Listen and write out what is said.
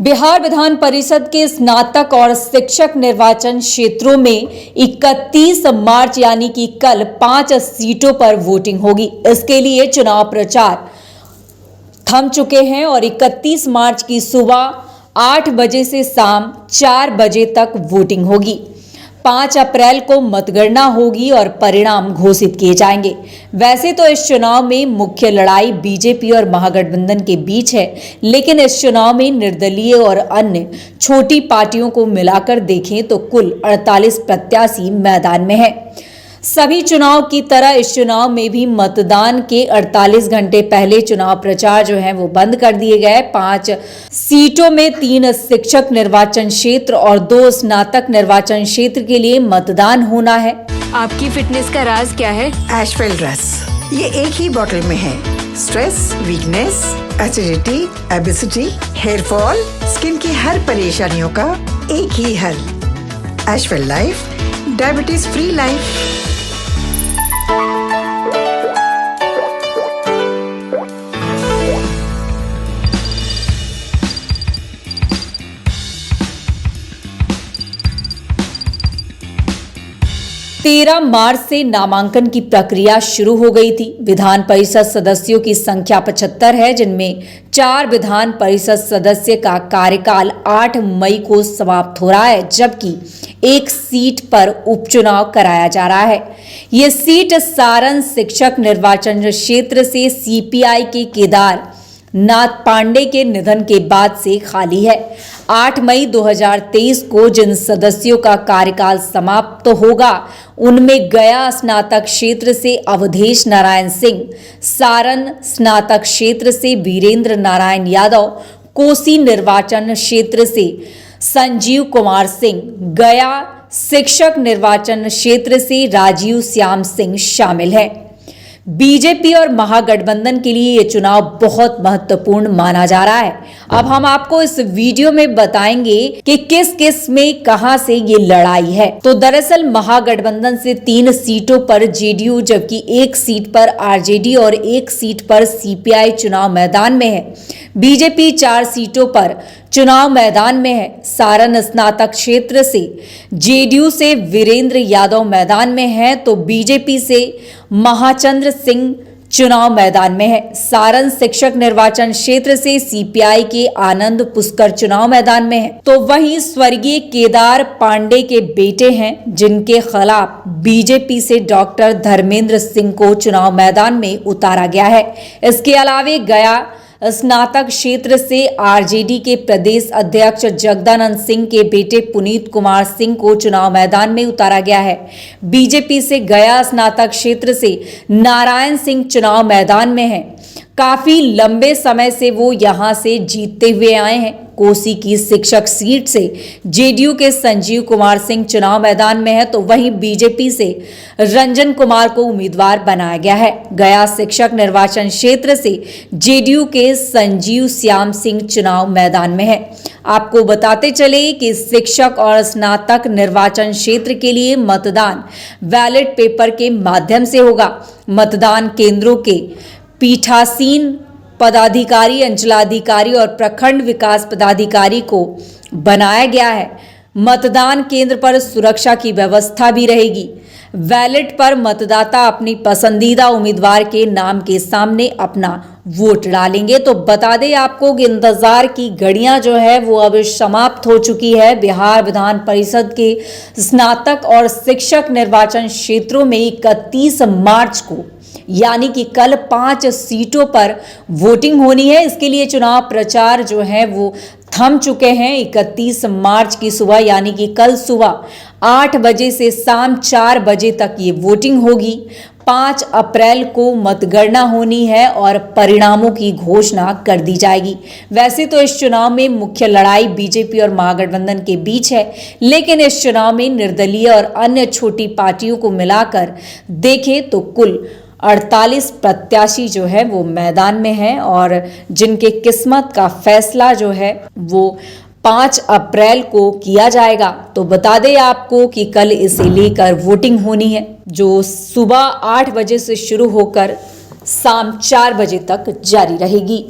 बिहार विधान परिषद के स्नातक और शिक्षक निर्वाचन क्षेत्रों में 31 मार्च यानी कि कल 5 सीटों पर वोटिंग होगी। इसके लिए चुनाव प्रचार थम चुके हैं और 31 मार्च की सुबह 8 बजे से शाम 4 बजे तक वोटिंग होगी। 5 अप्रैल को मतगणना होगी और परिणाम घोषित किए जाएंगे। वैसे तो इस चुनाव में मुख्य लड़ाई बीजेपी और महागठबंधन के बीच है, लेकिन इस चुनाव में निर्दलीय और अन्य छोटी पार्टियों को मिलाकर देखें तो कुल 48 प्रत्याशी मैदान में हैं। सभी चुनाव की तरह इस चुनाव में भी मतदान के 48 घंटे पहले चुनाव प्रचार जो है वो बंद कर दिए गए। 5 सीटों में 3 शिक्षक निर्वाचन क्षेत्र और 2 स्नातक निर्वाचन क्षेत्र के लिए मतदान होना है। आपकी फिटनेस का राज क्या है? एशवेल ड्रेस, ये एक ही बोतल में है। Stress, weakness, acidity, obesity, hair fall, skin की हर परेशानियों का एक ही हल। Ashwell life, diabetes free life. 13 March से नामांकन की प्रक्रिया शुरू हो गई थी। विधान परिषद सदस्यों की संख्या 75 है, जिनमें 4 विधान परिषद सदस्य का कार्यकाल 8 मई को समाप्त हो रहा है, जबकि एक सीट पर उपचुनाव कराया जा रहा है। ये सीट सारण शिक्षक निर्वाचन क्षेत्र से सीपीआई के केदार नाथ पांडे के निधन के बाद से खाली है। 8 मई 2023 को जिन सदस्यों का कार्यकाल समाप्त होगा उनमें गया स्नातक क्षेत्र से अवधेश नारायण सिंह, सारण स्नातक क्षेत्र से वीरेंद्र नारायण यादव, कोसी निर्वाचन क्षेत्र से संजीव कुमार सिंह, गया शिक्षक निर्वाचन क्षेत्र से राजीव श्याम सिंह शामिल है। बीजेपी और महागठबंधन के लिए ये चुनाव बहुत महत्वपूर्ण माना जा रहा है। अब हम आपको इस वीडियो में बताएंगे कि किस किस में कहां से ये लड़ाई है। तो दरअसल महागठबंधन से 3 सीटों पर जेडीयू, जबकि 1 सीट पर आरजेडी और 1 सीट पर सीपीआई चुनाव मैदान में है। बीजेपी 4 सीटों पर चुनाव मैदान में है। सारण स्नातक क्षेत्र से जेडीयू से वीरेंद्र यादव मैदान में है, तो बीजेपी से महाचंद्र सिंह चुनाव मैदान में है। सारण शिक्षक निर्वाचन क्षेत्र से सीपीआई के आनंद पुष्कर चुनाव मैदान में है, तो वहीं स्वर्गीय केदार पांडे के बेटे हैं, जिनके खिलाफ बीजेपी से डॉक्टर धर्मेंद्र सिंह को चुनाव मैदान में उतारा गया है। इसके अलावा गया स्नातक क्षेत्र से आरजेडी के प्रदेश अध्यक्ष जगदानंद सिंह के बेटे पुनीत कुमार सिंह को चुनाव मैदान में उतारा गया है। बीजेपी से गया स्नातक क्षेत्र से नारायण सिंह चुनाव मैदान में है। काफी लंबे समय से वो यहां से जीतते हुए आए हैं। कोसी की शिक्षक सीट से जेडीयू के संजीव कुमार सिंह चुनाव मैदान में है, तो वहीं बीजेपी से रंजन कुमार को उम्मीदवार बनाया गया है। गया शिक्षक निर्वाचन क्षेत्र से जेडीयू के संजीव श्याम सिंह चुनाव मैदान में है। आपको बताते चले कि शिक्षक और स्नातक निर्वाचन क्षेत्र के लिए मतदान बैलेट पेपर के माध्यम से होगा। मतदान केंद्रों के पीठासीन पदाधिकारी, अंचलाधिकारी और प्रखंड विकास पदाधिकारी को बनाया गया है। मतदान केंद्र पर सुरक्षा की व्यवस्था भी रहेगी। बैलेट पर मतदाता अपनी पसंदीदा उम्मीदवार के नाम के सामने अपना वोट डालेंगे। तो बता दें आपको कि इंतजार की घड़ियां जो है वो अब समाप्त हो चुकी है। बिहार विधान परिषद के स्नातक और शिक्षक निर्वाचन क्षेत्रों में 31 मार्च को यानी कि कल 5 सीटों पर वोटिंग होनी है। इसके लिए चुनाव प्रचार जो है वो थम चुके हैं। 31 मार्च की सुबह यानी कि कल सुबह 8 बजे से शाम 4 बजे तक ये वोटिंग होगी। 5 अप्रैल को मतगणना होनी है और परिणामों की घोषणा कर दी जाएगी। वैसे तो इस चुनाव में मुख्य लड़ाई बीजेपी और महागठबंधन के बीच है, लेकिन इस चुनाव में निर्दलीय और अन्य छोटी पार्टियों को मिलाकर देखें तो कुल 48 प्रत्याशी जो है वो मैदान में हैं और जिनके किस्मत का फैसला जो है वो 5 अप्रैल को किया जाएगा। तो बता दें आपको कि कल इसे लेकर वोटिंग होनी है, जो सुबह 8 बजे से शुरू होकर शाम 4 बजे तक जारी रहेगी।